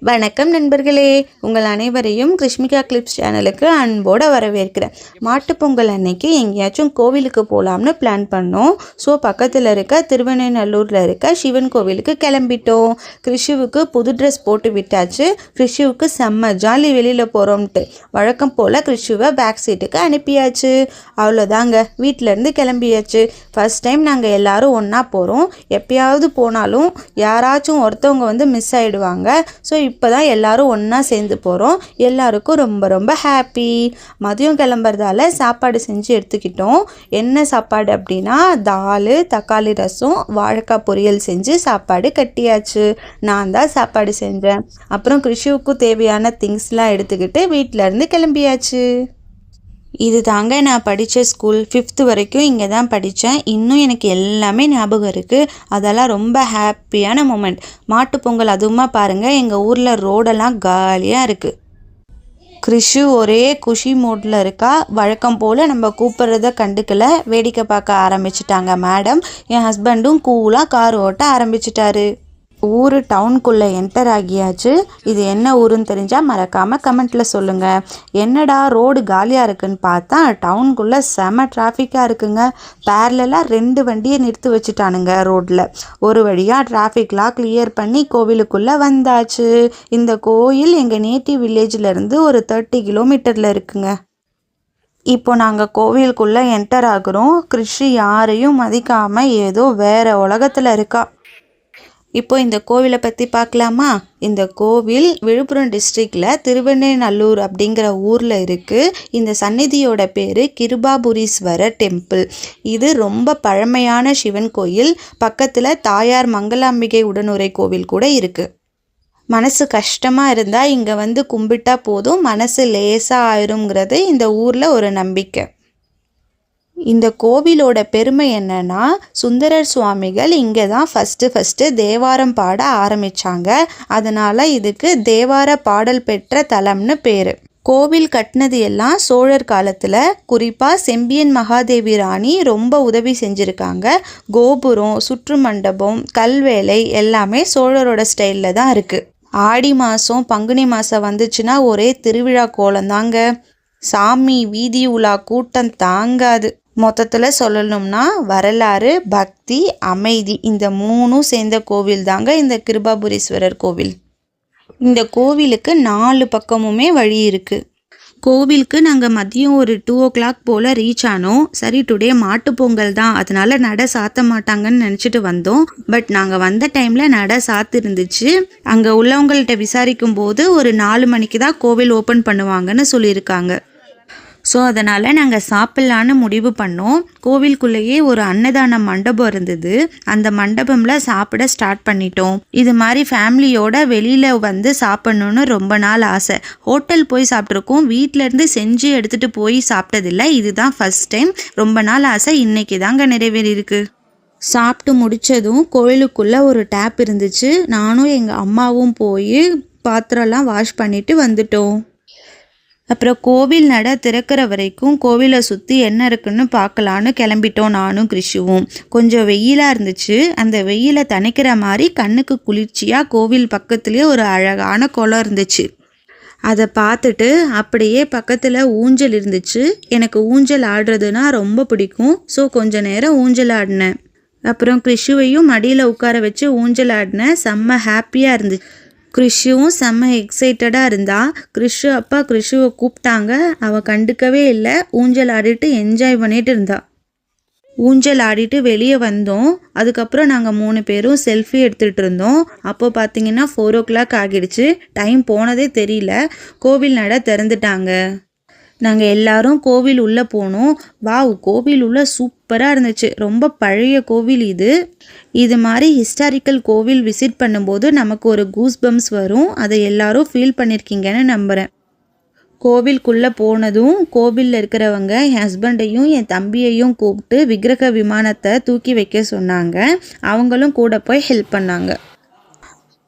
வணக்கம் நண்பர்களே, உங்கள் அனைவரையும் கிருஷ்மிகா கிளிப்ஸ் சேனலுக்கு அன்போடு வரவேற்கிறேன். மாட்டுப்பொங்கல் அன்னைக்கு எங்கேயாச்சும் கோவிலுக்கு போகலாம்னு பிளான் பண்ணோம். ஸோ பக்கத்தில் இருக்க திருவெண்ணநல்லூரில் இருக்க சிவன் கோவிலுக்கு கிளம்பிட்டோம். கிருஷுவுக்கு புது ட்ரெஸ் போட்டு விட்டாச்சு. கிருஷுவுக்கு செம்ம ஜாலி வெளியில் போகிறோம்ட்டு வழக்கம் போல் கிருஷுவை பேக் சீட்டுக்கு அனுப்பியாச்சு. அவ்வளோதாங்க, வீட்டிலேருந்து கிளம்பியாச்சு. ஃபஸ்ட் டைம் நாங்கள் எல்லோரும் ஒன்றா போகிறோம். எப்பயாவது போனாலும் யாராச்சும் ஒருத்தவங்க மிஸ் ஆகிடுவாங்க. ஸோ இப்போ தான் எல்லோரும் ஒன்றா சேர்ந்து போகிறோம். எல்லாருக்கும் ரொம்ப ரொம்ப ஹாப்பி. மதியம் கிளம்புறதால சாப்பாடு செஞ்சு எடுத்துக்கிட்டோம். என்ன சாப்பாடு அப்படின்னா, தால், தக்காளி ரசம், வாழைக்காய் பொரியல் செஞ்சு சாப்பாடு கட்டியாச்சு. நான் தான் சாப்பாடு செஞ்சேன். அப்புறம் கிருஷிவுக்கு தேவையான திங்ஸ்லாம் எடுத்துக்கிட்டு வீட்டிலேருந்து கிளம்பியாச்சு. இது தாங்க நான் படித்த ஸ்கூல். 5th வரைக்கும் இங்கே தான் படித்தேன். இன்னும் எனக்கு எல்லாமே ஞாபகம் இருக்குது. அதெல்லாம் ரொம்ப ஹாப்பியான மூமெண்ட். மாட்டுப்பொங்கல் அதுவுமா பாருங்கள், எங்கள் ஊரில் ரோடெல்லாம் காலியாக இருக்குது. கிருஷு ஒரே குஷி மூடில் இருக்கா. வழக்கம் போல் நம்ம கூப்பிட்றத கண்டுக்கல, வேடிக்கை பார்க்க ஆரம்பிச்சிட்டாங்க மேடம். என் ஹஸ்பண்டும் கூலாக கார் ஓட்ட ஆரம்பிச்சிட்டாரு. ஊர் டவுனுக்குள்ளே என்டர் ஆகியாச்சு. இது என்ன ஊருன்னு தெரிஞ்சால் மறக்காமல் கமெண்ட்டில் சொல்லுங்கள். என்னடா ரோடு காலியாக இருக்குன்னு பார்த்தா டவுனுக்குள்ளே செம டிராஃபிக்காக இருக்குங்க. பேரலாக 2 வண்டியை நிறுத்தி வச்சுட்டானுங்க ரோட்டில். ஒரு வழியாக டிராஃபிக்லாம் கிளியர் பண்ணி கோவிலுக்குள்ளே வந்தாச்சு. இந்த கோயில் எங்கள் நேட்டிவ் வில்லேஜிலேருந்து ஒரு 30 கிலோமீட்டரில் இருக்குங்க. இப்போ நாங்கள் கோவிலுக்குள்ளே என்டர் ஆகுறோம். கிருஷி யாரையும் மதிக்காமல் ஏதோ வேறு உலகத்தில் இருக்கா. இப்போ இந்த கோவிலை பற்றி பார்க்கலாமா? இந்த கோவில் விழுப்புரம் டிஸ்ட்ரிக்டில் திருவெண்ணநல்லூர் அப்படிங்கிற ஊரில் இருக்குது. இந்த சந்நிதியோட பேர் கிருபாபுரீஸ்வரர் டெம்பிள். இது ரொம்ப பழமையான சிவன் கோயில். பக்கத்தில் தாயார் மங்களாம்பிகை உடனுறை கோவில் கூட இருக்குது. மனசு கஷ்டமாக இருந்தால் இங்கே கும்பிட்டா போதும், மனசு லேசாக ஆயிருங்கிறது இந்த ஊரில் ஒரு நம்பிக்கை. இந்த கோவிலோட பெருமை என்னன்னா, சுந்தரர் சுவாமிகள் இங்கே தான் ஃபஸ்ட்டு தேவாரம் பாட ஆரம்பித்தாங்க. அதனால் இதுக்கு தேவார பாடல் பெற்ற தலம்னு பேர். கோவில் கட்டினது எல்லாம் சோழர் காலத்தில். குறிப்பாக செம்பியன் மகாதேவி ராணி ரொம்ப உதவி செஞ்சுருக்காங்க. கோபுரம், சுற்று மண்டபம், கல்வேலை எல்லாமே சோழரோட ஸ்டைலில் தான் இருக்குது. ஆடி மாதம் பங்குனி மாதம் வந்துச்சுன்னா ஒரே திருவிழா கோலந்தாங்க. சாமி வீதி உலா கூட்டம் தாங்காது. மொத்தத்தில் சொல்லணும்னா வரலாறு, பக்தி, அமைதி இந்த 3ம் சேர்ந்த கோவில் தாங்க இந்த கிருபாபுரீஸ்வரர் கோவில். இந்த கோவிலுக்கு 4 பக்கமுமே வழி இருக்குது. கோவிலுக்கு நாங்கள் மதியம் ஒரு 2 o'clock போல் ரீச் ஆனோம். சரி, டுடே மாட்டுப்பொங்கல் தான், அதனால் நடை சாத்த மாட்டாங்கன்னு நினச்சிட்டு வந்தோம். பட் நாங்கள் வந்த டைமில் நடை சாத்து இருந்துச்சு. அங்கே உள்ளவங்கள்ட்ட விசாரிக்கும் போது ஒரு 4 மணிக்கு தான் கோவில் ஓப்பன் பண்ணுவாங்கன்னு சொல்லியிருக்காங்க. ஸோ அதனால் நாங்கள் சாப்பிட்லான்னு முடிவு பண்ணோம். கோவிலுக்குள்ளேயே ஒரு அன்னதான மண்டபம் இருந்தது. அந்த மண்டபமில் சாப்பிட ஸ்டார்ட் பண்ணிட்டோம். இது மாதிரி ஃபேமிலியோட வெளியில் சாப்பிட்ணுன்னு ரொம்ப நாள் ஆசை. ஹோட்டல் போய் சாப்பிட்ருக்கோம், வீட்டிலேருந்து செஞ்சு எடுத்துகிட்டு போய் சாப்பிட்டதில்லை. இதுதான் ஃபஸ்ட் டைம். ரொம்ப நாள் ஆசை இன்னைக்கு தாங்க நிறைவேறியிருக்கு. சாப்பிட்டு முடித்ததும் கோவிலுக்குள்ளே ஒரு டேப் இருந்துச்சு. நானும் எங்கள் அம்மாவும் போய் பாத்திரம்லாம் வாஷ் பண்ணிவிட்டு வந்துட்டோம். அப்புறம் கோவில் நடை திறக்கிற வரைக்கும் கோவிலை சுற்றி என்ன இருக்குன்னு பார்க்கலான்னு கிளம்பிட்டோம் நானும் கிருஷுவும். கொஞ்சம் வெயிலாக இருந்துச்சு. அந்த வெயிலை தணிக்கிற மாதிரி கண்ணுக்கு குளிர்ச்சியாக கோவில் பக்கத்துலேயே ஒரு அழகான குளம் இருந்துச்சு. அதை பார்த்துட்டு அப்படியே பக்கத்தில் ஊஞ்சல் இருந்துச்சு. எனக்கு ஊஞ்சல் ஆடுறதுனா ரொம்ப பிடிக்கும். ஸோ கொஞ்ச நேரம் ஊஞ்சல் ஆடினேன். அப்புறம் கிருஷுவையும் மடியில் உட்கார வச்சு ஊஞ்சல் ஆடினேன். செம்ம ஹாப்பியாக இருந்துச்சு. கிருஷுவும் செம்ம எக்ஸைட்டடாக இருந்தா. கிருஷுவை கூப்பிட்டாங்க, அவள் கண்டுக்கவே இல்லை. ஊஞ்சல் ஆடிட்டு என்ஜாய் பண்ணிட்டு இருந்தா. ஊஞ்சல் ஆடிட்டு வெளியே வந்தோம். அதுக்கப்புறம் நாங்கள் 3 பேரும் செல்ஃபி எடுத்துகிட்டு இருந்தோம். அப்போ பார்த்தீங்கன்னா 4 o'clock ஆகிடுச்சு. டைம் போனதே தெரியல. கோவில் நடை திறந்துட்டாங்க. நாங்கள் எல்லாரும் கோவில் உள்ளே போனோம். வாவ், கோவில் உள்ள சூப்பராக இருந்துச்சு. ரொம்ப பழைய கோவில் இது. இது மாதிரி ஹிஸ்டாரிக்கல் கோவில் விசிட் பண்ணும்போது நமக்கு ஒரு கூஸ்பம்ஸ் வரும். அதை எல்லாரும் ஃபீல் பண்ணியிருக்கீங்கன்னு நம்புகிறேன். கோவிலுக்குள்ளே போனதும் கோவிலில் இருக்கிறவங்க என் ஹஸ்பண்டையும் என் தம்பியையும் கூப்பிட்டு விக்கிரக விமானத்தை தூக்கி வைக்க சொன்னாங்க. அவங்களும் கூட போய் ஹெல்ப் பண்ணாங்க.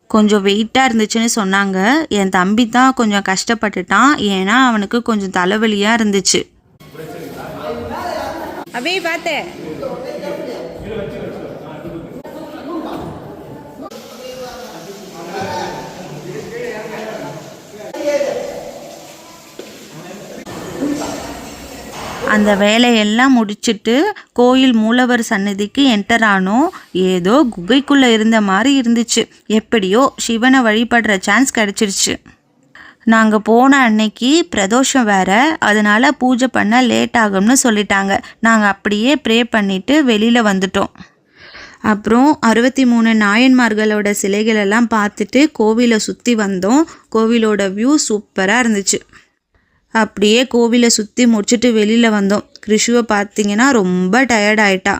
கொஞ்சம் வெயிட்டாக இருந்துச்சுன்னு சொன்னாங்க. என் தம்பி தான் கொஞ்சம் கஷ்டப்பட்டுட்டான். ஏன்னா அவனுக்கு கொஞ்சம் தலைவலியாக இருந்துச்சு. அப்படியே பார்த்தேன். அந்த வேலையெல்லாம் முடிச்சுட்டு கோயில் மூலவர் சன்னதிக்கு என்டர் ஆனோம். ஏதோ குகைக்குள்ளே இருந்த மாதிரி இருந்துச்சு. எப்படியோ சிவனை வழிபடுற சான்ஸ் கிடச்சிருச்சு. நாங்கள் போன அன்னைக்கு பிரதோஷம் வேறு, அதனால் பூஜை பண்ண லேட் ஆகும்னு சொல்லிட்டாங்க. நாங்கள் அப்படியே ப்ரே பண்ணிவிட்டு வெளியில் வந்துட்டோம். அப்புறம் 63 நாயன்மார்களோட சிலைகளெல்லாம் பார்த்துட்டு கோவிலை சுற்றி வந்தோம். கோவிலோட வியூ சூப்பராக இருந்துச்சு. அப்படியே கோவிலை சுற்றி முடிச்சுட்டு வெளியில் வந்தோம். கிருஷுவை பார்த்தீங்கன்னா ரொம்ப டயர்ட் ஆயிட்டா.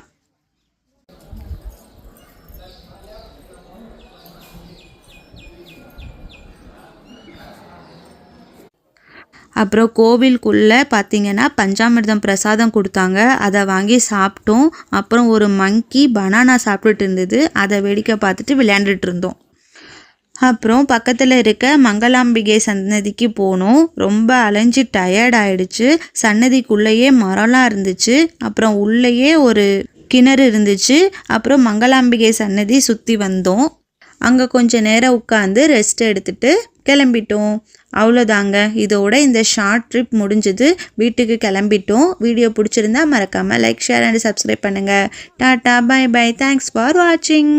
அப்புறம் கோவிலுக்குள்ளே பார்த்தீங்கன்னா பஞ்சாமிர்தம் பிரசாதம் கொடுத்தாங்க. அதை வாங்கி சாப்பிட்டோம். அப்புறம் ஒரு மங்கி பனானா சாப்பிட்டுட்டு இருந்தது. அதை வேடிக்கை பார்த்துட்டு விளையாண்டுட்டு இருந்தோம். அப்புறம் பக்கத்தில் இருக்க மங்களாம்பிகை சன்னதிக்கு போனோம். ரொம்ப அலைஞ்சு டயர்ட் ஆயிடுச்சு. சன்னதிக்குள்ளேயே மரம்லாம் இருந்துச்சு. அப்புறம் உள்ளேயே ஒரு கிணறு இருந்துச்சு. அப்புறம் மங்களாம்பிகை சன்னதி சுற்றி வந்தோம். அங்கே கொஞ்சம் நேரம் உட்காந்து ரெஸ்ட் எடுத்துட்டு கிளம்பிட்டோம். அவ்வளோதாங்க, இதோட இந்த ஷார்ட் ட்ரிப் முடிஞ்சது. வீட்டுக்கு கிளம்பிட்டோம். வீடியோ பிடிச்சிருந்தா மறக்காமல் லைக், ஷேர் அண்ட் சப்ஸ்கிரைப் பண்ணுங்கள். Tata, bye bye, thanks for வாட்சிங்.